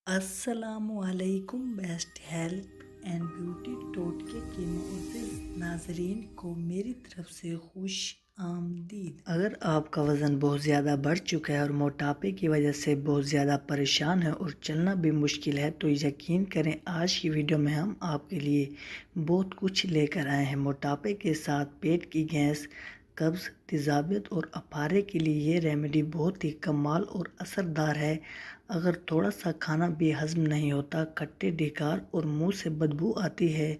अस्सलामुअलैकुम best health and beauty टोटके के मुअज़्ज़िज़ नाज़रीन को मेरी तरफ से खुश आमदीद। अगर आपका वज़न बहुत ज़्यादा बढ़ चुका है और मोटापे की वजह से बहुत ज़्यादा परेशान है और चलना भी मुश्किल है, तो यकीन करें आज की वीडियो में हम आपके लिए बहुत कुछ लेकर आए हैं। मोटापे के साथ पेट की गैस, कब्ज़, तेज़ाबियत और अपारे के लिए ये रेमेडी बहुत ही कमाल और असरदार है। अगर थोड़ा सा खाना भी हज़म नहीं होता, खट्टे ढिकार और मुंह से बदबू आती है,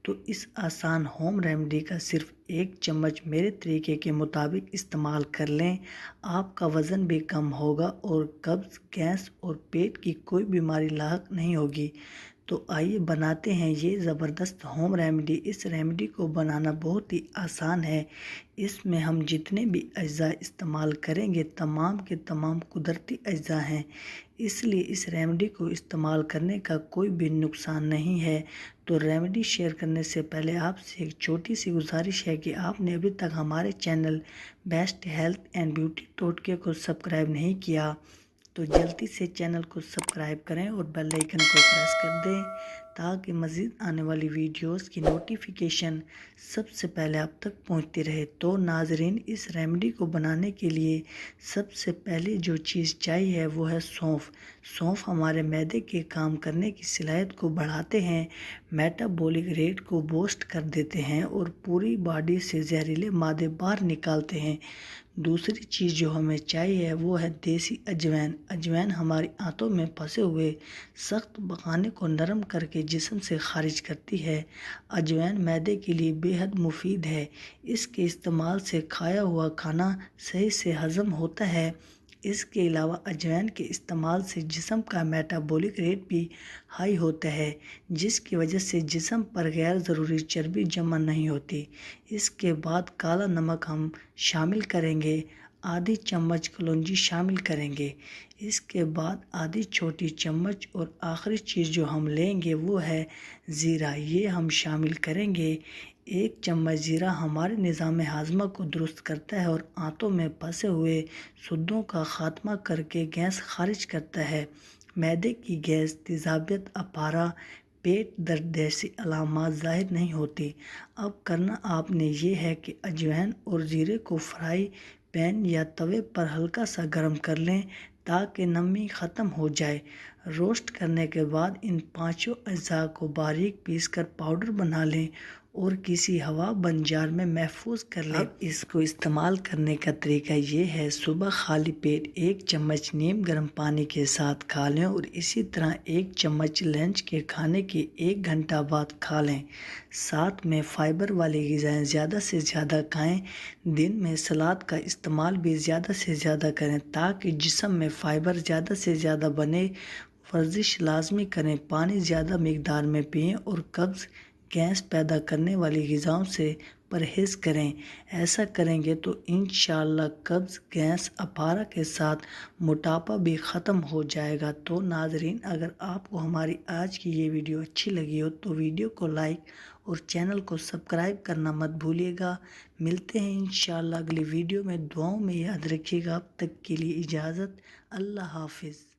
तो इस आसान होम रेमेडी का सिर्फ 1 चम्मच मेरे तरीके के मुताबिक इस्तेमाल कर लें। आपका वज़न भी कम होगा और कब्ज़, गैस और पेट की कोई बीमारी लाहक नहीं होगी। तो आइए बनाते हैं ये ज़बरदस्त होम रेमेडी। इस रेमेडी को बनाना बहुत ही आसान है। इसमें हम जितने भी अज्जा इस्तेमाल करेंगे तमाम के तमाम कुदरती अज्जा हैं, इसलिए इस रेमेडी को इस्तेमाल करने का कोई भी नुकसान नहीं है। तो रेमेडी शेयर करने से पहले आपसे एक छोटी सी गुजारिश है कि आपने अभी तक हमारे channel best health and beauty टोटके को सब्सक्राइब नहीं किया तो जल्दी से चैनल को सब्सक्राइब करें और बेल आइकन को प्रेस कर दें ताकि मज़ीद आने वाली वीडियोस की नोटिफिकेशन सबसे पहले आप तक पहुंचती रहे। तो नाजरीन, इस रेमेडी को बनाने के लिए सबसे पहले जो चीज़ चाहिए है वो है सौंफ। सौंफ हमारे मैदे के काम करने की सलाहियत को बढ़ाते हैं, मेटाबॉलिक रेट को बूस्ट कर देते हैं और पूरी बॉडी से जहरीले मादे बाहर निकालते हैं। दूसरी चीज़ जो हमें चाहिए है वो है देसी अजवाइन। अजवाइन हमारी आंतों में फंसे हुए सख्त बखाने को नरम करके जिस्म से खारिज करती है। अजवाइन मैदे के लिए बेहद मुफीद है। इसके इस्तेमाल से खाया हुआ खाना सही से हज़म होता है। इसके अलावा अजवाइन के इस्तेमाल से जिस्म का मेटाबॉलिक रेट भी हाई होता है, जिसकी वजह से जिस्म पर गैर ज़रूरी चर्बी जमा नहीं होती। इसके बाद काला नमक हम शामिल करेंगे, आधी चम्मच कलौंजी शामिल करेंगे। इसके बाद आधी छोटी चम्मच और आखिरी चीज़ जो हम लेंगे वो है ज़ीरा, ये हम शामिल करेंगे। 1 चम्मच ज़ीरा हमारे निज़ाम हाज़मा को दुरुस्त करता है और आंतों में फंसे हुए सुद्दों का ख़ात्मा करके गैस खारिज करता है। मैदे की गैस, तेज़ाबियत, अपारा, पेट दर्द जैसी अलामात ज़ाहिर नहीं होती। अब करना आपने ये है कि अजवाइन और ज़ीरे को फ्राई पैन या तवे पर हल्का सा गर्म कर लें ताकि नमी ख़त्म हो जाए। रोस्ट करने के बाद इन पांचों अज्जा को बारीक पीसकर पाउडर बना लें और किसी हवा बंद जार में महफूज कर लें। अब इसको इस्तेमाल करने का तरीका ये है, सुबह खाली पेट 1 चम्मच नीम गर्म पानी के साथ खा लें और इसी तरह 1 चम्मच लंच के खाने के 1 घंटा बाद खा लें। साथ में फाइबर वाली ग़िज़ाएँ ज़्यादा से ज़्यादा खाएँ। दिन में सलाद का इस्तेमाल भी ज़्यादा से ज़्यादा करें ताकि जिस्म में फ़ाइबर ज़्यादा से ज़्यादा बने। वर्जिश लाजमी करें, पानी ज़्यादा मिकदार में पिएँ और कब्ज़, गैस पैदा करने वाली ग़िज़ाओं से परहेज़ करें। ऐसा करेंगे तो इंशाअल्लाह कब्ज़, गैस, अपारा के साथ मोटापा भी ख़त्म हो जाएगा। तो नाज़रीन, अगर आपको हमारी आज की ये वीडियो अच्छी लगी हो तो वीडियो को लाइक और चैनल को सब्सक्राइब करना मत भूलिएगा। मिलते हैं इंशाअल्लाह अगली वीडियो में। दुआओं में याद रखिएगा। अब तक के लिए इजाज़त। अल्लाह हाफिज़।